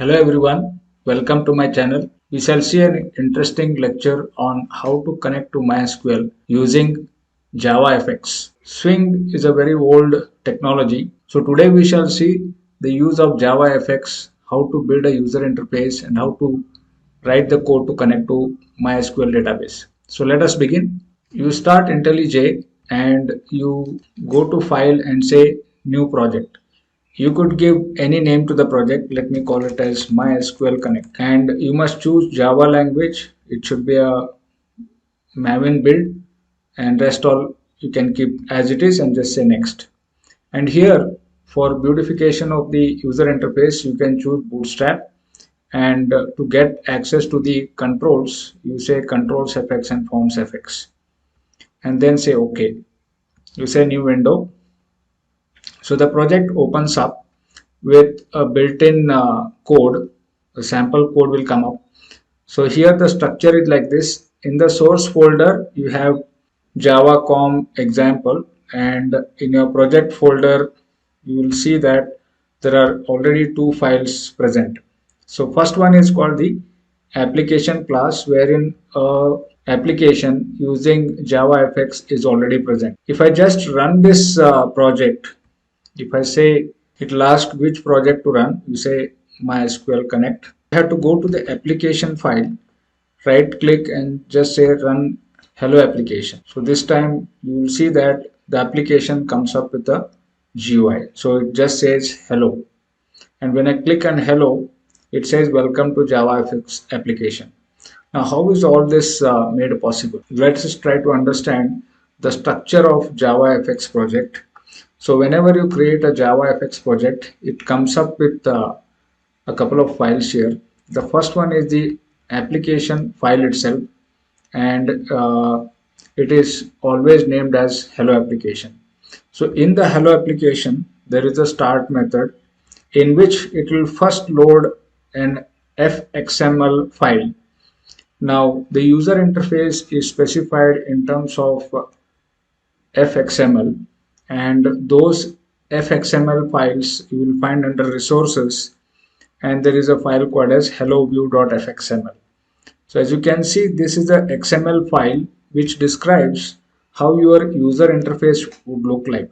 Hello everyone, welcome to my channel. We shall see an interesting lecture on how to connect to MySQL using JavaFX. Swing is a very old technology. So today we shall see the use of JavaFX, how to build a user interface and how to write the code to connect to MySQL database. So let us begin. You start IntelliJ and you go to file and say new project. You could give any name to the project. Let me call it as MySQL Connect. And you must choose Java language. It should be a Maven build, and rest all you can keep as it is and just say next. And here for beautification of the user interface, you can choose Bootstrap. And to get access to the controls, you say controls FX and forms FX. And then say OK. You say new window. So the project opens up with a built-in code. A sample code will come up. So here the structure is like this. In the source folder you have java.com example, and in your project folder you will see that there are already two files present. So first one is called the application class, wherein application using JavaFX is already present. If I just run this project, if I say it will ask which project to run, you say MySQL Connect. You have to go to the application file, right click and just say run hello application. So this time you will see that the application comes up with a GUI. So it just says hello. And when I click on hello, it says welcome to JavaFX application. Now, how is all this made possible? Let's try to understand the structure of JavaFX project. So whenever you create a JavaFX project, it comes up with a couple of files here. The first one is the application file itself, and it is always named as hello application. So in the hello application, there is a start method in which it will first load an fxml file. Now the user interface is specified in terms of fxml, and those fxml files you will find under resources, and there is a file called as helloview.fxml. So as you can see, this is the XML file which describes how your user interface would look like.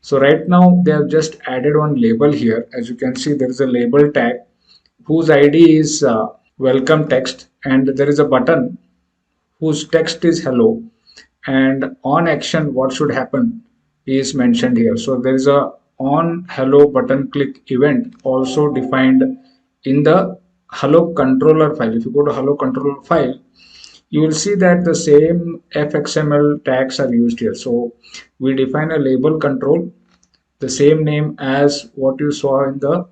So right now they have just added one label here. As you can see, there is a label tag whose ID is welcome text, and there is a button whose text is hello, and on action what should happen is mentioned here. So there is a on hello button click event also defined in the hello controller file. If you go to hello controller file, you will see that the same fxml tags are used here. So we define a label control, the same name as what you saw in the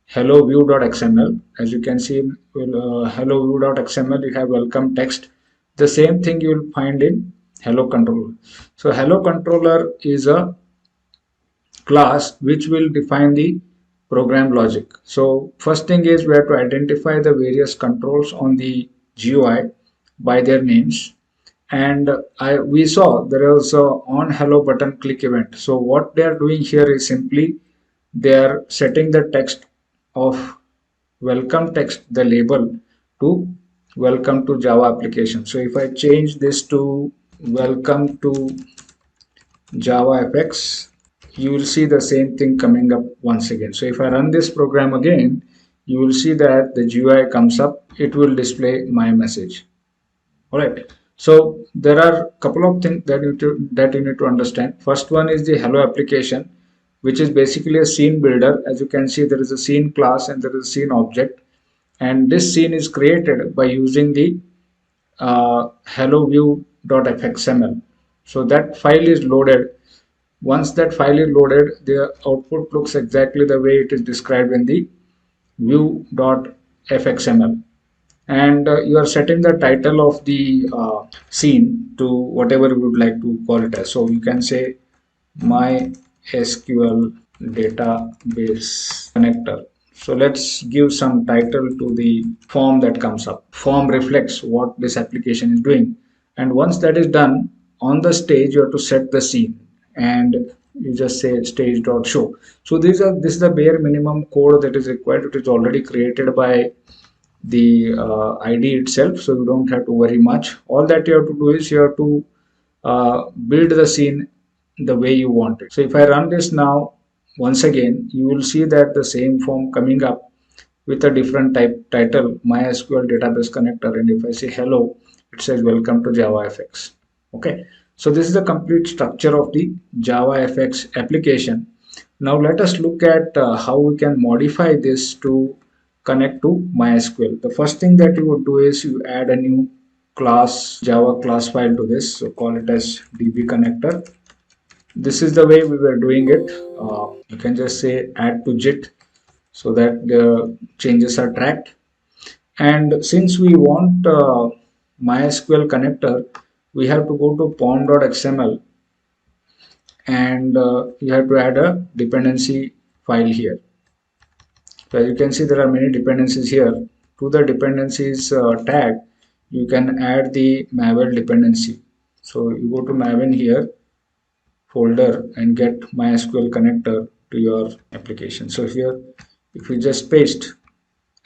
hello view.xml. As you can see in hello view.xml, you have welcome text. The same thing you will find in hello controller. So hello controller is a class which will define the program logic. So first thing is we have to identify the various controls on the GUI by their names. And we saw there is a on hello button click event. So what they are doing here is simply they are setting the text of welcome text, the label, to welcome to Java application. So if I change this to welcome to JavaFX, you will see the same thing coming up once again. So if I run this program again, you will see that the GUI comes up. It will display my message. All right. So there are a couple of things that you need to understand. First one is the hello application, which is basically a scene builder. As you can see, there is a scene class and there is a scene object, and this scene is created by using the hello view.fxml. So that file is loaded. Once that file is loaded, the output looks exactly the way it is described in the view.fxml. And you are setting the title of the scene to whatever you would like to call it as. So you can say MySQL database connector. So let's give some title to the form that comes up. Form reflects what this application is doing. And once that is done, on the stage you have to set the scene, and you just say stage.show. So this is the bare minimum code that is required. It is already created by the ID itself, so you don't have to worry much. All that you have to do is you have to build the scene the way you want it. So if I run this now, once again, you will see that the same form coming up with a different type title, MySQL database connector. And if I say hello, it says welcome to JavaFX. Okay. So this is the complete structure of the JavaFX application. Now let us look at how we can modify this to connect to MySQL. The first thing that you would do is you add a new class, Java class file to this. So call it as DB connector. This is the way we were doing it. You can just say add to JIT so that the changes are tracked. And since we want MySQL connector, we have to go to pom.xml and you have to add a dependency file here. So as you can see, there are many dependencies here. To the dependencies tag, you can add the Maven dependency. So you go to Maven here, folder, and get MySQL connector to your application. So here, if you just paste,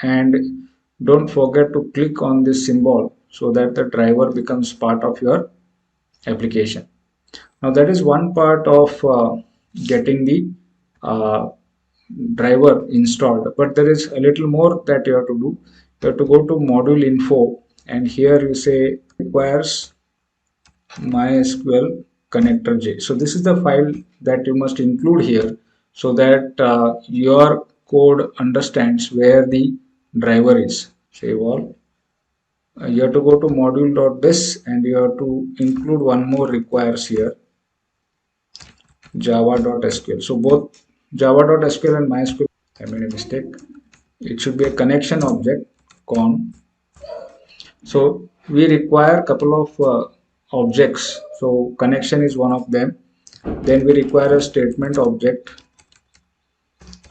and don't forget to click on this symbol so that the driver becomes part of your application. Now that is one part of getting the uh, driver installed, but there is a little more that you have to do. You have to go to module info, and here you say requires MySQL connector J. So this is the file that you must include here so that your code understands where the driver is. Save all. You have to go to module.this and you have to include one more requires here, java.sql. So both java.sql and MySQL, I made a mistake. It should be a connection object, con. So we require a couple of objects. So connection is one of them. Then we require a statement object.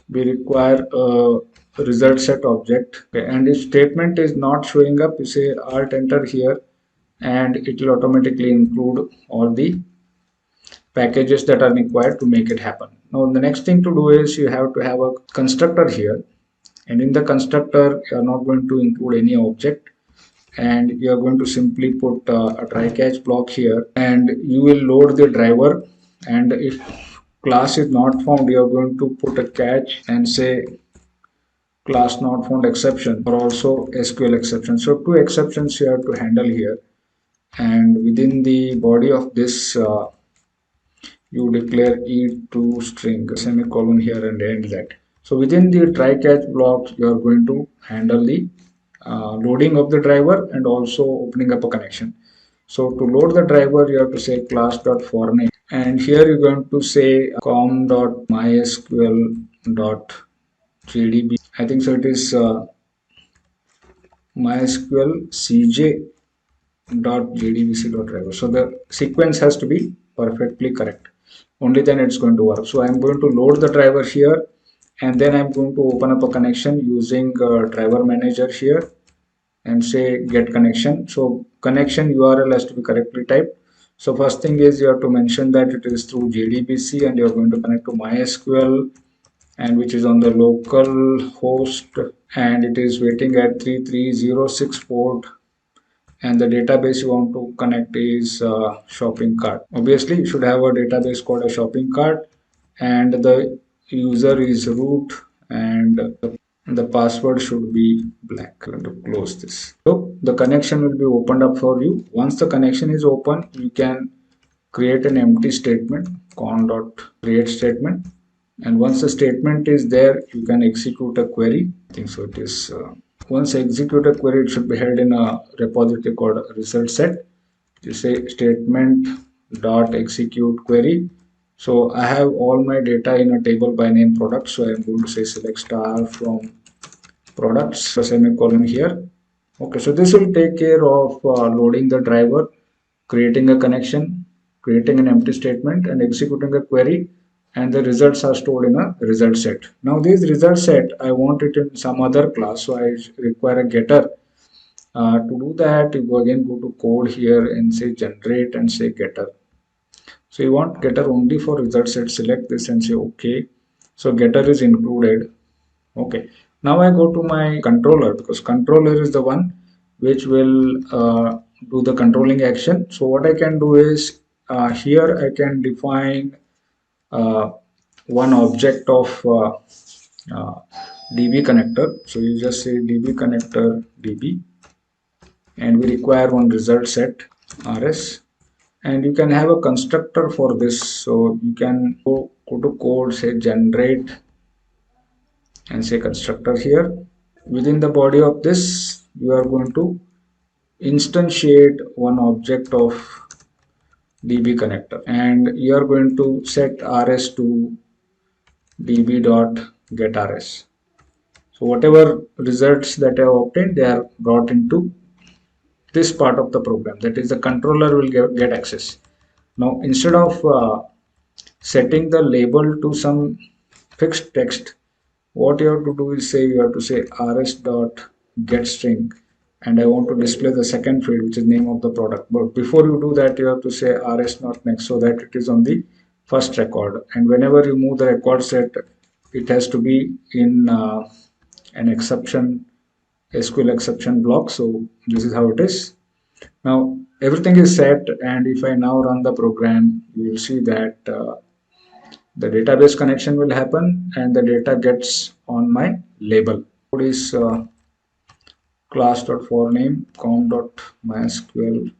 We require a result set object. Okay. And if statement is not showing up, you say alt enter here and it will automatically include all the packages that are required to make it happen. Now the next thing to do is you have to have a constructor here, and in the constructor you are not going to include any object, and you are going to simply put a try catch block here, and you will load the driver, and if class is not found you are going to put a catch and say class not found exception or also SQL exception. So two exceptions you have to handle here, and within the body of this you declare e2 string semicolon here and end that. So within the try catch block, you are going to handle the loading of the driver and also opening up a connection. So to load the driver, you have to say class.forName, and here you're going to say com.mysql.jdb. I think so. It is mysql cj.jdbc.driver. So the sequence has to be perfectly correct. Only then it's going to work. So I'm going to load the driver here, and then I'm going to open up a connection using driver manager here and say get connection. So connection URL has to be correctly typed. So first thing is you have to mention that it is through JDBC and you're going to connect to MySQL, and which is on the local host, and it is waiting at 3306 port, and the database you want to connect is shopping cart. Obviously you should have a database called a shopping cart, and the user is root, and the password should be black. I'm going to close this. So the connection will be opened up for you. Once the connection is open, you can create an empty statement, con.create statement, and once the statement is there you can execute a query. I think so it is once execute a query, it should be held in a repository called result set. You say statement dot execute query. So I have all my data in a table by name product, so I'm going to say select star from products, a semicolon here. Okay, so this will take care of loading the driver, creating a connection, creating an empty statement, and executing a query, and the results are stored in a result set. Now this result set, I want it in some other class, so I require a getter. To do that, you again go to code here and say generate and say getter. So you want getter only for result set, select this and say okay. So getter is included. Okay. Now I go to my controller, because controller is the one which will do the controlling action. So what I can do is here I can define uh, one object of uh, DB connector. So you just say DB connector DB, and we require one result set RS, and you can have a constructor for this. So you can go to code, say generate, and say constructor here. Within the body of this, you are going to instantiate one object of DB connector, and you are going to set RS to DB dot get RS. So whatever results that I have obtained, they are brought into this part of the program. That is, the controller will get access. Now, instead of setting the label to some fixed text, what you have to do is say you have to say rs dot get string, and I want to display the second field, which is name of the product. But before you do that, you have to say rs not next, so that it is on the first record. And whenever you move the record set, it has to be in an exception SQL exception block. So this is how it is. Now everything is set, and if I now run the program, you will see that the database connection will happen and the data gets on my label. Code is class.forName com.mysql.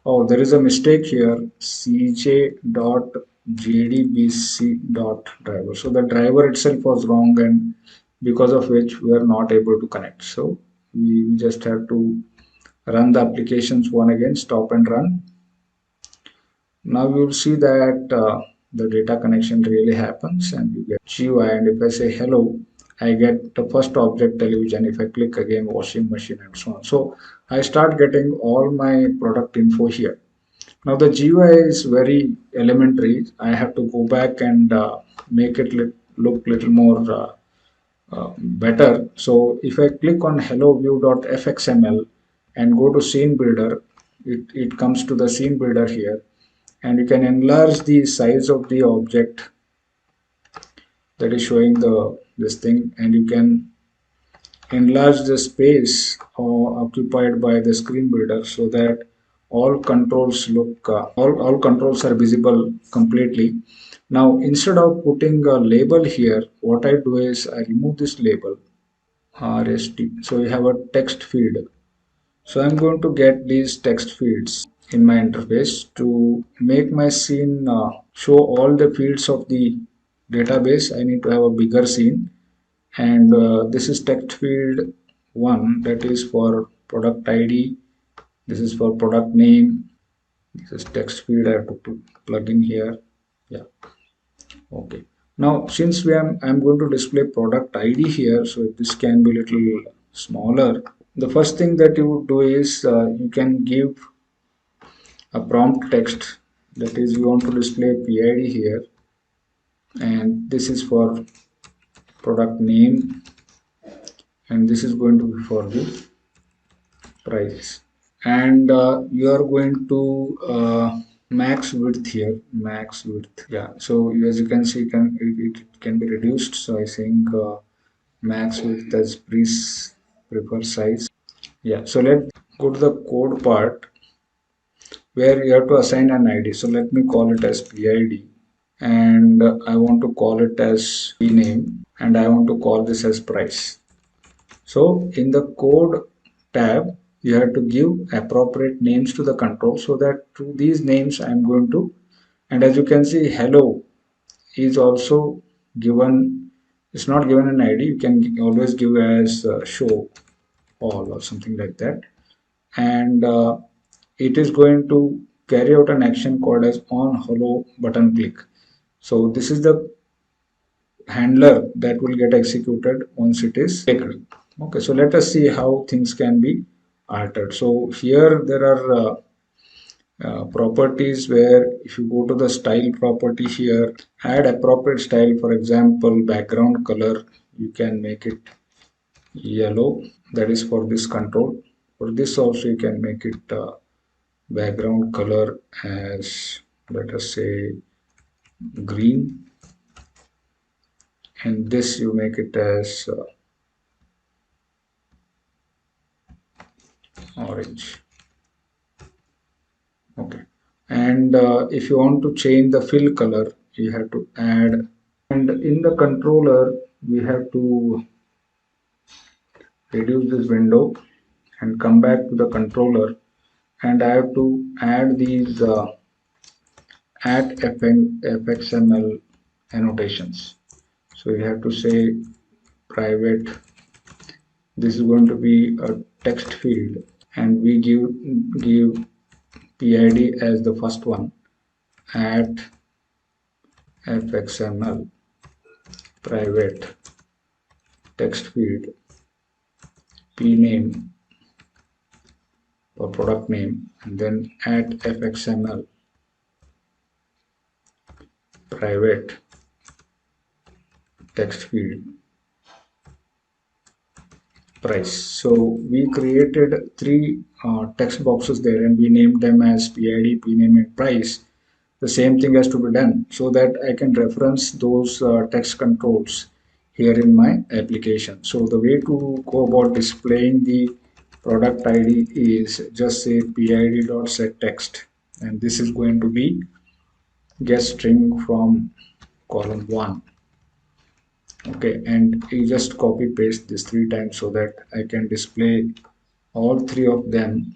Oh, there is a mistake here, cj.jdbc.driver. So the driver itself was wrong, and because of which we are not able to connect. So we just have to run the applications one again, stop and run. Now you will see that the data connection really happens, and you get GUI. And if I say hello, I get the first object television. If I click again, washing machine, and so on. So I start getting all my product info here. Now the GUI is very elementary. I have to go back and make it look little more better. So if I click on hello view.fxml and go to scene builder, it comes to the scene builder here, and you can enlarge the size of the object that is showing this thing, and you can enlarge the space occupied by the screen builder, so that all controls look all controls are visible completely. Now instead of putting a label here, what I do is I remove this label RST. So we have a text field. So I'm going to get these text fields in my interface to make my scene show all the fields of the database. I need to have a bigger scene, and this is text field 1, that is for product ID. This is for product name. This is text field I have to plug in here. Yeah. Okay. Now since I'm going to display product ID here, so this can be little smaller. The first thing that you would do is you can give a prompt text, that is you want to display PID here, and this is for product name, and this is going to be for the price, and you are going to max width here, max width. Yeah, so as you can see, it can be reduced. So I think max width as prefer size. Yeah, so let's go to the code part where you have to assign an ID. So let me call it as PID, and I want to call it as name, and I want to call this as price. So in the code tab, you have to give appropriate names to the control, so that through these names I'm going to, and as you can see, hello is also given. It's not given an ID. You can always give as show all or something like that, and it is going to carry out an action called as on hello button click. So this is the handler that will get executed once it is clicked. Okay, so let us see how things can be altered. So here there are properties where if you go to the style property here, add appropriate style. For example, background color, you can make it yellow. That is for this control. For this also you can make it background color as let us say green, and this you make it as orange. Okay, and if you want to change the fill color, you have to add, and in the controller we have to reduce this window and come back to the controller, and I have to add these at fxml annotations. So you have to say private, this is going to be a text field, and we give PID as the first one, at fxml private text field name or product name, and then at fxml private text field price. So we created three text boxes there, and we named them as PID, PName, and price. The same thing has to be done so that I can reference those text controls here in my application. So the way to go about displaying the product ID is just say PID.setText, and this is going to be get string from column 1. Okay, and you just copy paste this 3 times so that I can display all 3 of them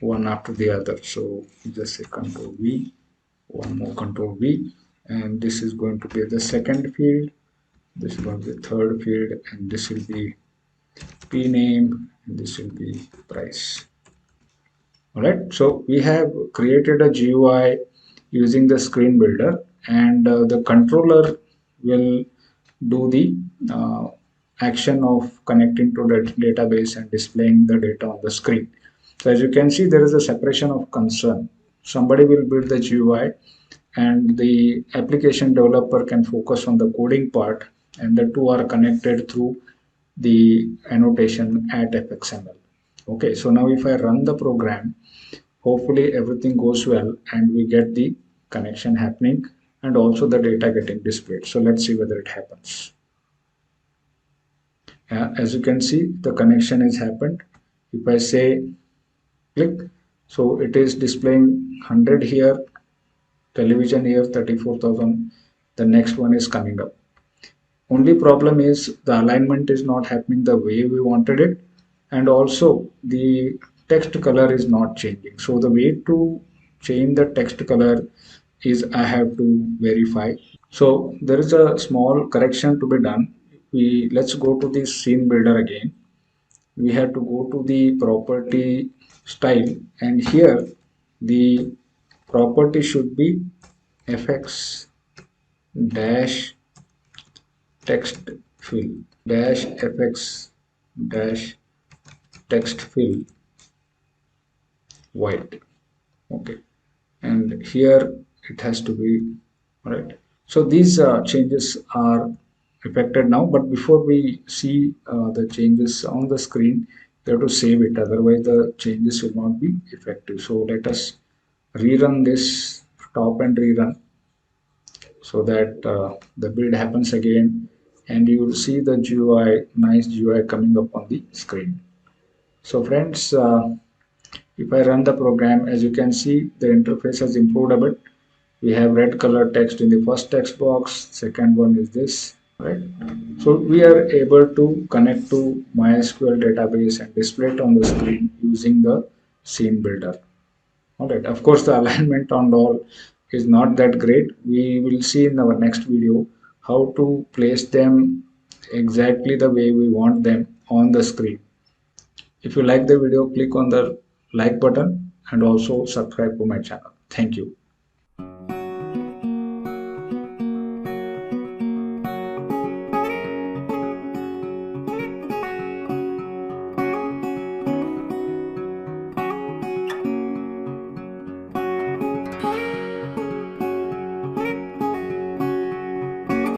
one after the other. So you just say Control V, one more Control V, and this is going to be the second field, this is going to be the third field, and this will be P name, and this will be price. Alright, so we have created a GUI using the screen builder, and the controller will do the uh, action of connecting to the database and displaying the data on the screen. So as you can see, there is a separation of concern. Somebody will build the GUI, and the application developer can focus on the coding part, and the two are connected through the annotation at fxml. Okay, so now if I run the program, hopefully everything goes well and we get the connection happening and also the data getting displayed. So let's see whether it happens. As you can see, the connection has happened. If I say click, so it is displaying 100 here, television here 34,000. The next one is coming up. Only problem is the alignment is not happening the way we wanted it, and also the text color is not changing. So the way to change the text color is I have to verify. So there is a small correction to be done. Let's go to the scene builder again. We have to go to the property style, and here the property should be fx dash text fill dash fx dash text fill white. Okay, and here it has to be right. So these changes are affected now, but before we see the changes on the screen, you have to save it, otherwise the changes will not be effective. So let us rerun this, stop and rerun, so that the build happens again, and you will see the GUI, nice GUI coming up on the screen. So friends, if I run the program, as you can see, the interface has improved a bit. We have red color text in the first text box, second one is this, right? So we are able to connect to MySQL database and display it on the screen using the scene builder. All right, of course, the alignment on all is not that great. We will see in our next video how to place them exactly the way we want them on the screen. If you like the video, click on the like button and also subscribe to my channel. Thank you.